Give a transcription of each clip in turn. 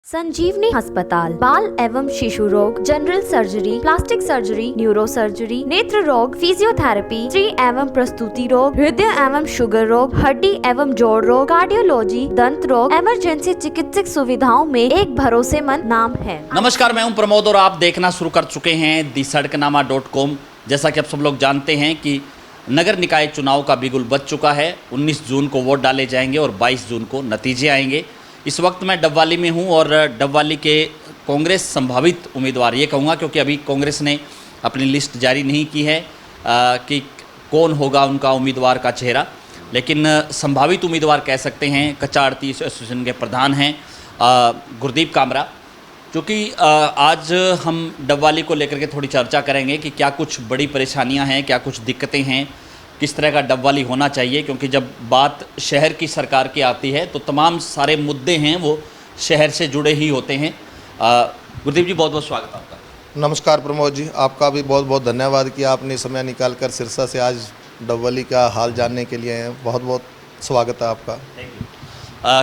संजीवनी अस्पताल बाल एवं शिशु रोग, general surgery, plastic surgery, neuro surgery, नेत्र रोग, फिजियोथेरेपी, स्त्री एवं प्रसूति रोग, हृदय एवं शुगर रोग, हड्डी एवं जोड़ रोग, कार्डियोलॉजी, दंत रोग, इमरजेंसी चिकित्सक सुविधाओं में एक भरोसेमंद नाम है। नमस्कार, मैं हूं प्रमोद और आप देखना शुरू कर चुके हैं @सड़कनामा.com। जैसा कि आप सब लोग जानते हैं कि नगर निकाय चुनाव का बिगुल बज चुका है। 19 जून को वोट डाले जाएंगे और 22 जून को नतीजे आएंगे। इस वक्त मैं डबवाली में हूं और डबवाली के कांग्रेस संभावित उम्मीदवार, ये कहूँगा क्योंकि अभी कांग्रेस ने अपनी लिस्ट जारी नहीं की है कि कौन होगा उनका उम्मीदवार का चेहरा, लेकिन संभावित उम्मीदवार कह सकते हैं। कच्चा आड़ती एसोसिएशन के प्रधान हैं गुरदीप कामरा। क्योंकि आज हम डबवाली को लेकर के थोड़ी चर्चा करेंगे कि क्या कुछ बड़ी परेशानियां हैं, क्या कुछ दिक्कतें हैं, किस तरह का डबवाली होना चाहिए। क्योंकि जब बात शहर की सरकार की आती है तो तमाम सारे मुद्दे हैं वो शहर से जुड़े ही होते हैं। गुरदीप जी, बहुत बहुत स्वागत आपका। नमस्कार प्रमोद जी, आपका भी बहुत बहुत धन्यवाद कि आपने समय निकालकर सिरसा से आज डबवाली का हाल जानने के लिए आए हैं। बहुत बहुत स्वागत है आपका। Thank you.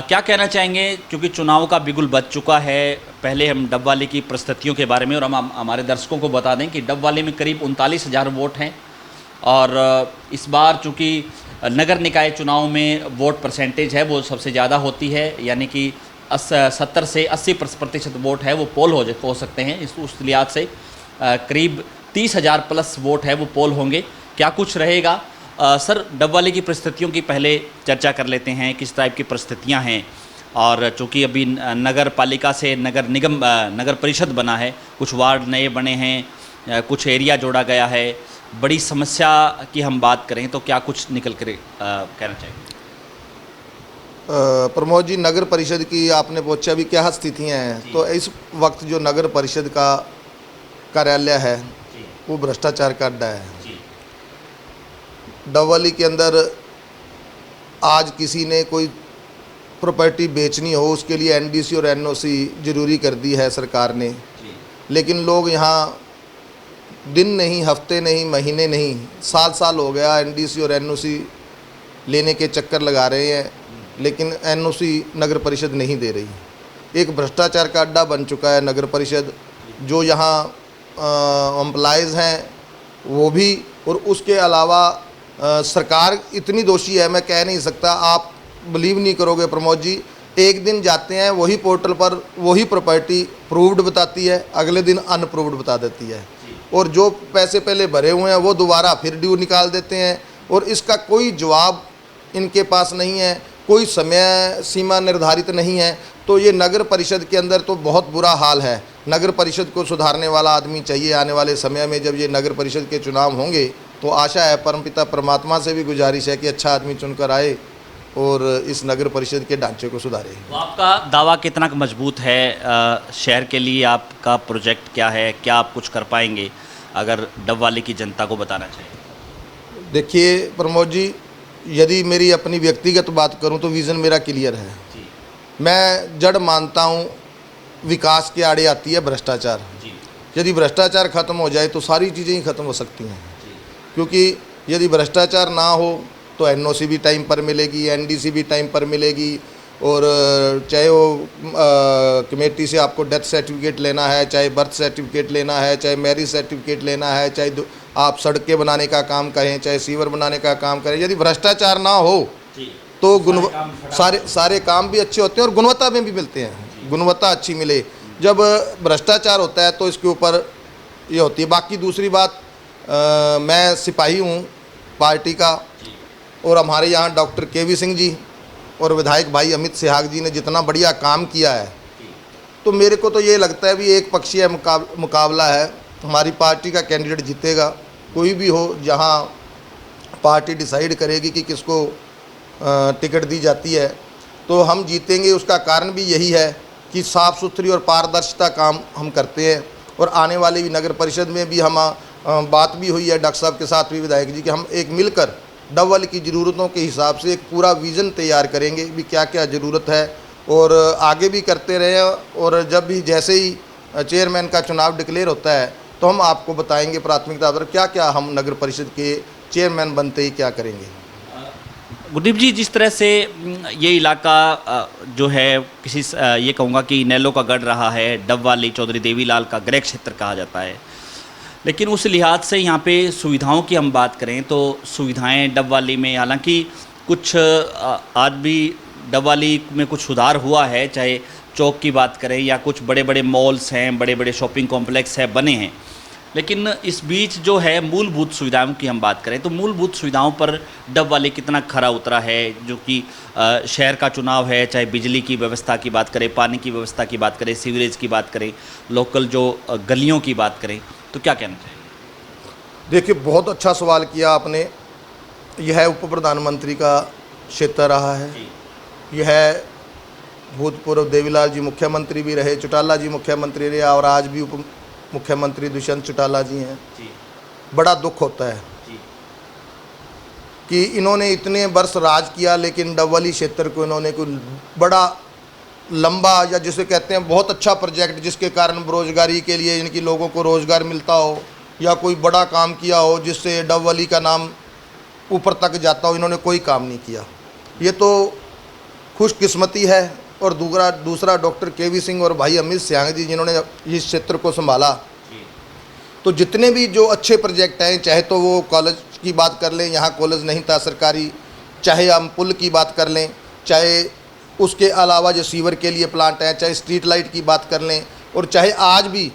क्या कहना चाहेंगे, क्योंकि चुनाव का बिगुल बज चुका है। पहले हम डबवाली की परिस्थितियों के बारे में और हम हमारे दर्शकों को बता दें कि डबवाली में करीब 39,000 वोट हैं और इस बार चूँकि नगर निकाय चुनाव में वोट परसेंटेज है वो सबसे ज़्यादा होती है, यानी कि 70 से 80% वोट है वो पोल हो सकते हैं। उस लिहाज से करीब 30,000 प्लस वोट है वो पोल होंगे। क्या कुछ रहेगा सर, डबवाली की परिस्थितियों की पहले चर्चा कर लेते हैं। किस टाइप की परिस्थितियां हैं, और चूँकि अभी नगर पालिका से नगर निगम नगर परिषद बना है, कुछ वार्ड नए बने हैं, कुछ एरिया जोड़ा गया है। बड़ी समस्या की हम बात करें तो क्या कुछ निकल कर कहना चाहिए? प्रमोद जी, नगर परिषद की आपने पूछा अभी क्या स्थितियाँ हैं, तो इस वक्त जो नगर परिषद का कार्यालय है वो भ्रष्टाचार का अड्डा है। डबवाली के अंदर आज किसी ने कोई प्रॉपर्टी बेचनी हो उसके लिए एनडीसी और एनओसी ज़रूरी कर दी है सरकार ने, लेकिन लोग यहाँ दिन नहीं, हफ्ते नहीं, महीने नहीं, साल साल हो गया एनडीसी और एनओसी लेने के चक्कर लगा रहे हैं, लेकिन एनओसी नगर परिषद नहीं दे रही। एक भ्रष्टाचार का अड्डा बन चुका है नगर परिषद। जो यहाँ एम्प्लॉयज़ हैं वो भी, और उसके अलावा सरकार इतनी दोषी है मैं कह नहीं सकता। आप बिलीव नहीं करोगे प्रमोद जी, एक दिन जाते हैं वही पोर्टल पर वही प्रॉपर्टी प्रूव्ड बताती है, अगले दिन अनप्रूव्ड बता देती है, और जो पैसे पहले भरे हुए हैं वो दोबारा फिर ड्यू निकाल देते हैं, और इसका कोई जवाब इनके पास नहीं है, कोई समय सीमा निर्धारित नहीं है। तो ये नगर परिषद के अंदर तो बहुत बुरा हाल है। नगर परिषद को सुधारने वाला आदमी चाहिए। आने वाले समय में जब ये नगर परिषद के चुनाव होंगे तो आशा है, परमपिता परमात्मा से भी गुजारिश है कि अच्छा आदमी चुनकर आए और इस नगर परिषद के ढांचे को सुधारे। तो आपका दावा कितना मजबूत है? शहर के लिए आपका प्रोजेक्ट क्या है? क्या आप कुछ कर पाएंगे अगर डबवाली की जनता को बताना चाहिए? देखिए प्रमोद जी, यदि मेरी अपनी व्यक्तिगत बात करूं तो विज़न मेरा क्लियर है। मैं जड़ मानता हूं विकास के आड़े आती है भ्रष्टाचार। यदि भ्रष्टाचार ख़त्म हो जाए तो सारी चीज़ें ही ख़त्म हो सकती हैं, क्योंकि यदि भ्रष्टाचार ना हो तो एनओसी भी टाइम पर मिलेगी, एनडीसी भी टाइम पर मिलेगी, और चाहे वो कमेटी से आपको डेथ सर्टिफिकेट लेना है, चाहे बर्थ सर्टिफिकेट लेना है, चाहे मैरिज सर्टिफिकेट लेना है, चाहे आप सड़कें बनाने का काम करें, चाहे सीवर बनाने का काम करें, यदि भ्रष्टाचार ना हो तो सारे काम भी अच्छे होते हैं और गुणवत्ता में भी मिलते हैं। गुणवत्ता अच्छी मिले। जब भ्रष्टाचार होता है तो इसके ऊपर ये होती है। बाकी दूसरी बात, मैं सिपाही हूँ पार्टी का, और हमारे यहाँ डॉक्टर केवी सिंह जी और विधायक भाई अमित सिहाग जी ने जितना बढ़िया काम किया है, तो मेरे को तो ये लगता है भी एक पक्षीय मुकाबला है। हमारी पार्टी का कैंडिडेट जीतेगा, कोई भी हो। जहाँ पार्टी डिसाइड करेगी कि किसको टिकट दी जाती है तो हम जीतेंगे। उसका कारण भी यही है कि साफ़ सुथरी और पारदर्शिता काम हम करते हैं। और आने वाली भी नगर परिषद में भी हम बात भी हुई है डॉक्टर साहब के साथ भी, विधायक जी, कि हम एक मिलकर डबवाली की ज़रूरतों के हिसाब से एक पूरा विज़न तैयार करेंगे भी क्या क्या ज़रूरत है, और आगे भी करते रहे। और जब भी जैसे ही चेयरमैन का चुनाव डिक्लेयर होता है तो हम आपको बताएंगे प्राथमिकता पर क्या क्या हम नगर परिषद के चेयरमैन बनते ही क्या करेंगे। गुरदीप जी, जिस तरह से ये इलाका जो है किसी ये कहूँगा कि इनेलो का गढ़ रहा है, डबवाली चौधरी देवीलाल का गृह क्षेत्र कहा जाता है, लेकिन उस लिहाज से यहाँ पे सुविधाओं की हम बात करें तो सुविधाएं डबवाली में, हालांकि कुछ आज भी डबवाली में कुछ सुधार हुआ है, चाहे चौक की बात करें या कुछ बड़े बड़े मॉल्स हैं, बड़े बड़े शॉपिंग कॉम्प्लेक्स है बने हैं, लेकिन इस बीच जो है मूलभूत सुविधाओं की हम बात करें तो मूलभूत सुविधाओं पर डबवाली कितना खरा उतरा है, जो कि शहर का चुनाव है, चाहे बिजली की व्यवस्था की बात करें, पानी की व्यवस्था की बात करें, सीवरेज की बात करें, लोकल जो गलियों की बात करें, तो क्या कहना चाहिए? देखिए, बहुत अच्छा सवाल किया आपने। यह उप प्रधानमंत्री का क्षेत्र रहा है। यह भूतपूर्व देवीलाल जी मुख्यमंत्री भी रहे, चौटाला जी मुख्यमंत्री रहे और आज भी उप मुख्यमंत्री दुष्यंत चौटाला जी हैं। बड़ा दुख होता है कि इन्होंने इतने वर्ष राज किया, लेकिन डबवाली क्षेत्र को इन्होंने कोई बड़ा लंबा या जिसे कहते हैं बहुत अच्छा प्रोजेक्ट जिसके कारण बेरोजगारी के लिए इनकी लोगों को रोज़गार मिलता हो या कोई बड़ा काम किया हो जिससे डबवाली का नाम ऊपर तक जाता हो, इन्होंने कोई काम नहीं किया। ये तो खुशकिस्मती है। और दूसरा डॉक्टर केवी सिंह और भाई अमित सियांग जी जिन्होंने इस क्षेत्र को संभाला, तो जितने भी जो अच्छे प्रोजेक्ट हैं, चाहे तो वो कॉलेज की बात कर लें, यहाँ कॉलेज नहीं था सरकारी, चाहे हम पुल की बात कर लें, चाहे उसके अलावा जो सीवर के लिए प्लांट हैं, चाहे स्ट्रीट लाइट की बात कर लें, और चाहे आज भी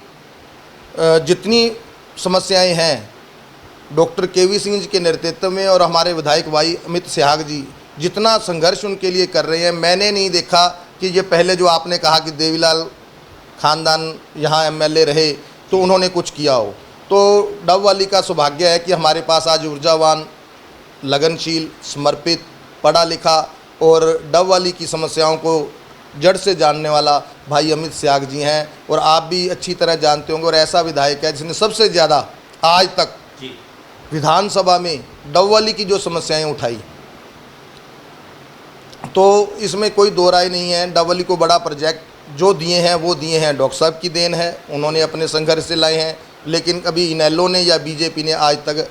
जितनी समस्याएं हैं डॉक्टर केवी सिंह जी के नेतृत्व में और हमारे विधायक भाई अमित सियांग जी जितना संघर्ष उनके लिए कर रहे हैं, मैंने नहीं देखा कि ये पहले जो आपने कहा कि देवीलाल खानदान यहाँ एमएलए रहे तो उन्होंने कुछ किया हो। तो डबवाली का सौभाग्य है कि हमारे पास आज ऊर्जावान, लगनशील, समर्पित, पढ़ा लिखा और डबवाली की समस्याओं को जड़ से जानने वाला भाई अमित सियांग जी हैं। और आप भी अच्छी तरह जानते होंगे, और ऐसा विधायक है जिसने सबसे ज़्यादा आज तक विधानसभा में डबवाली की जो समस्याएं उठाई, तो इसमें कोई दो राय नहीं है। डबवाली को बड़ा प्रोजेक्ट जो दिए हैं वो दिए हैं डॉक्टर साहब की देन है, उन्होंने अपने संघर्ष से लाए हैं, लेकिन कभी इनेलो ने या बीजेपी ने आज तक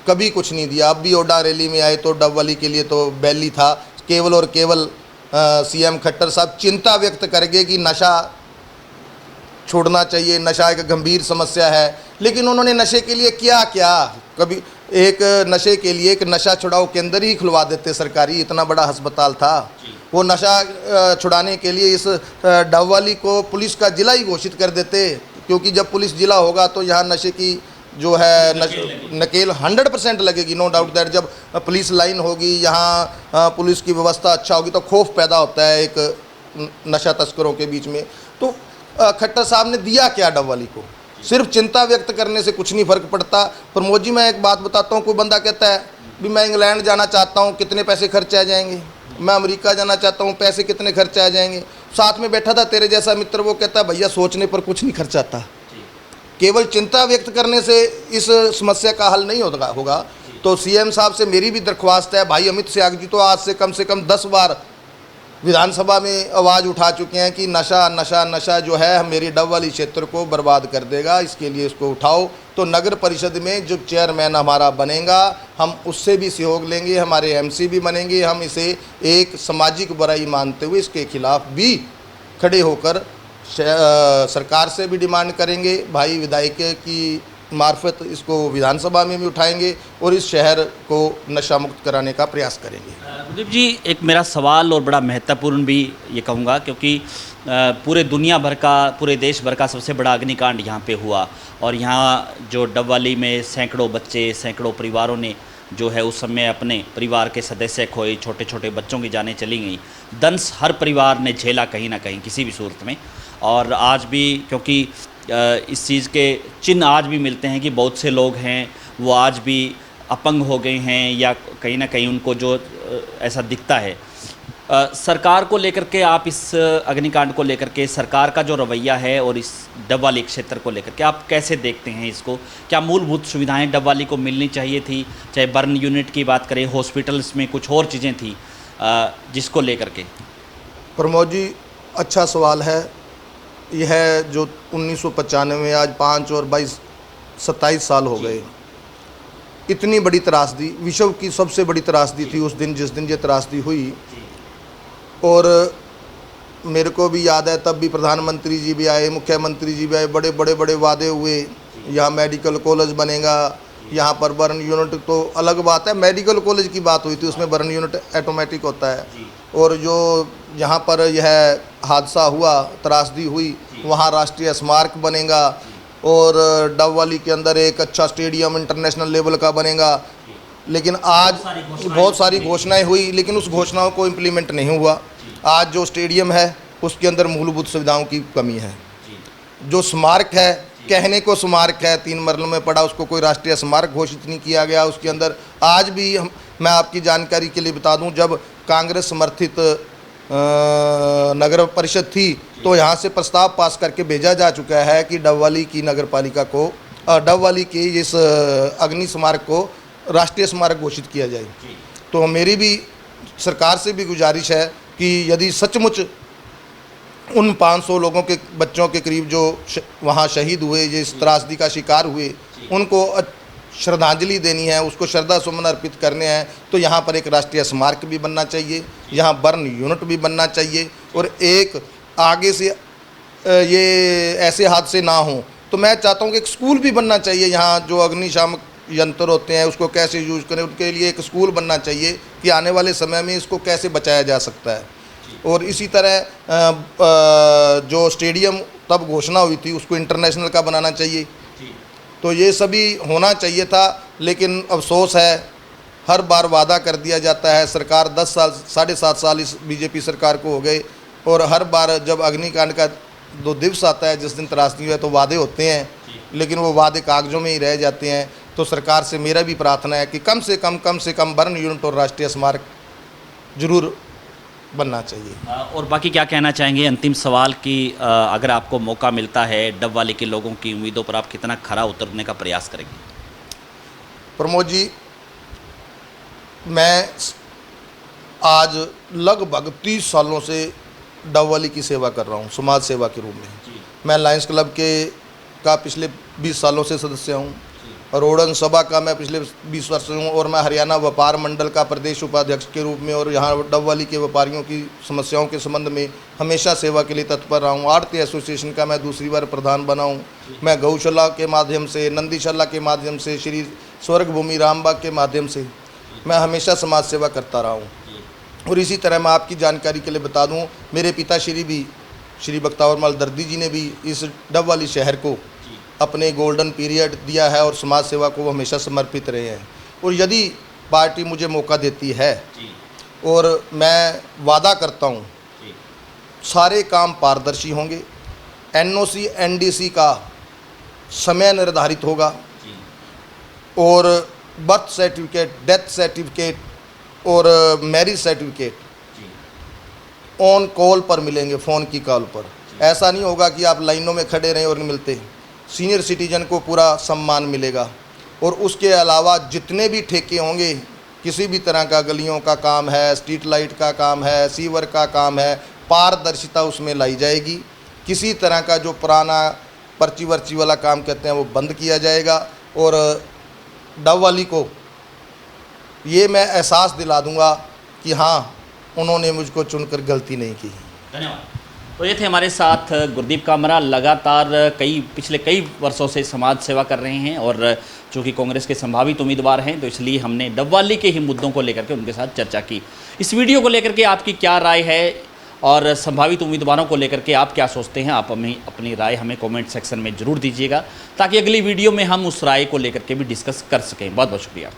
कभी कुछ नहीं दिया। अब भी ओडा रैली में आए तो डबवाली के लिए तो बैली था। केवल और केवल सीएम खट्टर साहब चिंता व्यक्त करेंगे कि नशा छोड़ना चाहिए, नशा एक गंभीर समस्या है, लेकिन उन्होंने नशे के लिए किया क्या? कभी एक नशे के लिए एक नशा छुड़ाओ केंद्र ही खुलवा देते सरकारी, इतना बड़ा अस्पताल था। वो नशा छुड़ाने के लिए इस डबवाली को पुलिस का जिला ही घोषित कर देते, क्योंकि जब पुलिस जिला होगा तो यहाँ नशे की जो है नकेल 100% लगेगी, नो डाउट दैट। जब पुलिस लाइन होगी, यहाँ पुलिस की व्यवस्था अच्छा होगी तो खौफ पैदा होता है एक नशा तस्करों के बीच में। तो खट्टर साहब ने दिया क्या डबवाली को? सिर्फ चिंता व्यक्त करने से कुछ नहीं फ़र्क पड़ता। प्रमोद जी, मैं एक बात बताता हूँ, कोई बंदा कहता है भी मैं इंग्लैंड जाना चाहता हूँ, कितने पैसे खर्च आ जाएंगे? मैं अमेरिका जाना चाहता हूँ, पैसे कितने खर्च आ जाएंगे? साथ में बैठा था तेरे जैसा मित्र, वो कहता है भैया सोचने पर कुछ नहीं खर्च आता। केवल चिंता व्यक्त करने से इस समस्या का हल नहीं होगा। तो सीएम साहब से मेरी भी दरख्वास्त है, भाई अमित सियांग जी तो आज से कम 10 बार विधानसभा में आवाज़ उठा चुके हैं कि नशा नशा नशा जो है मेरी डबवाली क्षेत्र को बर्बाद कर देगा, इसके लिए इसको उठाओ। तो नगर परिषद में जो चेयरमैन हमारा बनेगा, हम उससे भी सहयोग लेंगे, हमारे एमसी भी बनेंगे। हम इसे एक सामाजिक बुराई मानते हुए इसके खिलाफ भी खड़े होकर सरकार से भी डिमांड करेंगे, भाई विधायक की मार्फत इसको विधानसभा में भी उठाएंगे और इस शहर को नशा मुक्त कराने का प्रयास करेंगे। गुरदीप जी, एक मेरा सवाल और बड़ा महत्वपूर्ण भी ये कहूँगा, क्योंकि पूरे दुनिया भर का, पूरे देश भर का सबसे बड़ा अग्निकांड यहाँ पे हुआ और यहाँ जो डबवाली में सैकड़ों बच्चे, सैकड़ों परिवारों ने जो है उस समय अपने परिवार के सदस्य खोए, छोटे छोटे बच्चों की जानें चली गई। दंश हर परिवार ने झेला कहीं ना कहीं किसी भी सूरत में। और आज भी क्योंकि इस चीज़ के चिन्ह आज भी मिलते हैं कि बहुत से लोग हैं वो आज भी अपंग हो गए हैं या कहीं ना कहीं उनको जो ऐसा दिखता है। सरकार को लेकर के, आप इस अग्निकांड को लेकर के सरकार का जो रवैया है और इस डबवाली क्षेत्र को लेकर के आप कैसे देखते हैं इसको? क्या मूलभूत सुविधाएं डबवाली को मिलनी चाहिए थी? चाहे बर्न यूनिट की बात करें, हॉस्पिटल्स में कुछ और चीज़ें थी जिसको लेकर के? प्रमोद जी, अच्छा सवाल है। यह जो 1995 आज 5 और 22 27 साल हो गए। इतनी बड़ी त्रासदी, विश्व की सबसे बड़ी त्रासदी थी उस दिन, जिस दिन ये त्रासदी हुई। और मेरे को भी याद है, तब भी प्रधानमंत्री जी भी आए, मुख्यमंत्री जी भी आए, बड़े बड़े बड़े वादे हुए, यहाँ मेडिकल कॉलेज बनेगा, यहाँ पर बर्न यूनिट, तो अलग बात है, मेडिकल कॉलेज की बात हुई थी, उसमें बर्न यूनिट ऑटोमेटिक होता है। और जो यहाँ पर यह हादसा हुआ, त्रासदी हुई, वहाँ राष्ट्रीय स्मारक बनेगा और डबवाली के अंदर एक अच्छा स्टेडियम इंटरनेशनल लेवल का बनेगा। लेकिन आज बहुत सारी घोषणाएं हुई, लेकिन उस घोषणाओं को इम्प्लीमेंट नहीं हुआ। आज जो स्टेडियम है उसके अंदर मूलभूत सुविधाओं की कमी है। जो स्मारक है, कहने को स्मारक है, 3 मरलों में पड़ा, उसको कोई राष्ट्रीय स्मारक घोषित नहीं किया गया। उसके अंदर आज भी मैं आपकी जानकारी के लिए बता दूं, जब कांग्रेस समर्थित नगर परिषद थी तो यहाँ से प्रस्ताव पास करके भेजा जा चुका है कि डबवाली की नगर पालिका को, डबवाली के इस अग्नि स्मारक को राष्ट्रीय स्मारक घोषित किया जाए। तो मेरी भी सरकार से भी गुजारिश है कि यदि सचमुच उन 500 लोगों के बच्चों के करीब जो वहाँ शहीद हुए, ये इस त्रासदी का शिकार हुए, उनको श्रद्धांजलि देनी है, उसको श्रद्धा सुमन अर्पित करने हैं, तो यहाँ पर एक राष्ट्रीय स्मारक भी बनना चाहिए, यहाँ बर्न यूनिट भी बनना चाहिए। और एक आगे से ये ऐसे हादसे ना हों, तो मैं चाहता हूँ कि एक स्कूल भी बनना चाहिए। यहाँ जो अग्निशामक यंत्र होते हैं उसको कैसे यूज़ करें, उनके लिए एक स्कूल बनना चाहिए कि आने वाले समय में इसको कैसे बचाया जा सकता है। और इसी तरह जो स्टेडियम तब घोषणा हुई थी उसको इंटरनेशनल का बनाना चाहिए। तो ये सभी होना चाहिए था, लेकिन अफसोस है हर बार वादा कर दिया जाता है। सरकार 10 साल 7.5 साल इस बीजेपी सरकार को हो गए, और हर बार जब अग्निकांड का 2 दिवस आता है, जिस दिन त्रासदी हुआ, तो वादे होते हैं, लेकिन वो वादे कागजों में ही रह जाते हैं। तो सरकार से मेरा भी प्रार्थना है कि कम से कम बर्न यूनिट और राष्ट्रीय स्मारक जरूर बनना चाहिए। और बाकी क्या कहना चाहेंगे, अंतिम सवाल कि अगर आपको मौका मिलता है डबवाली के लोगों की उम्मीदों पर आप कितना खरा उतरने का प्रयास करेंगे? प्रमोद जी, मैं आज लगभग 30 सालों से डबवाली की सेवा कर रहा हूँ, समाज सेवा के रूप में। मैं लायंस क्लब का पिछले 20 सालों से सदस्य हूँ, और ओडन सभा का मैं पिछले 20 वर्ष से हूँ, और मैं हरियाणा व्यापार मंडल का प्रदेश उपाध्यक्ष के रूप में, और यहाँ डबवाली के व्यापारियों की समस्याओं के संबंध में हमेशा सेवा के लिए तत्पर रहा हूँ। आड़ती एसोसिएशन का मैं दूसरी बार प्रधान बना हूँ। मैं गौशाला के माध्यम से, नंदीशाला के माध्यम से, श्री स्वर्ग भूमि रामबाग के माध्यम से मैं हमेशा समाज सेवा करता रहा हूँ। और इसी तरह मैं आपकी जानकारी के लिए बता दूँ, मेरे पिताश्री भी, श्री बख्तावर मल दर्दी जी ने भी इस डबवाली शहर को अपने गोल्डन पीरियड दिया है, और समाज सेवा को वो हमेशा समर्पित रहे हैं। और यदि पार्टी मुझे मौका देती है, और मैं वादा करता हूँ सारे काम पारदर्शी होंगे, एनओसी एनडीसी का समय निर्धारित होगा, और बर्थ सर्टिफिकेट, डेथ सर्टिफिकेट और मैरिज सर्टिफिकेट ऑन कॉल पर मिलेंगे, फ़ोन की कॉल पर। ऐसा नहीं होगा कि आप लाइनों में खड़े रहें और नहीं मिलते। सीनियर सिटीजन को पूरा सम्मान मिलेगा। और उसके अलावा जितने भी ठेके होंगे, किसी भी तरह का गलियों का काम है, स्ट्रीट लाइट का काम है, सीवर का काम है, पारदर्शिता उसमें लाई जाएगी। किसी तरह का जो पुराना पर्ची वर्ची वाला काम कहते हैं वो बंद किया जाएगा। और डबवाली को ये मैं एहसास दिला दूंगा कि हाँ, उन्होंने मुझको चुनकर गलती नहीं की। धन्यवाद। तो ये थे हमारे साथ गुरदीप कामरा, लगातार पिछले कई वर्षों से समाज सेवा कर रहे हैं, और चूँकि कांग्रेस के संभावित उम्मीदवार हैं तो इसलिए हमने डबवाली के ही मुद्दों को लेकर के उनके साथ चर्चा की। इस वीडियो को लेकर के आपकी क्या राय है, और संभावित उम्मीदवारों को लेकर के आप क्या सोचते हैं, आप हमें अपनी राय हमें कमेंट सेक्शन में ज़रूर दीजिएगा, ताकि अगली वीडियो में हम उस राय को लेकर के भी डिस्कस कर सकें। बहुत बहुत शुक्रिया।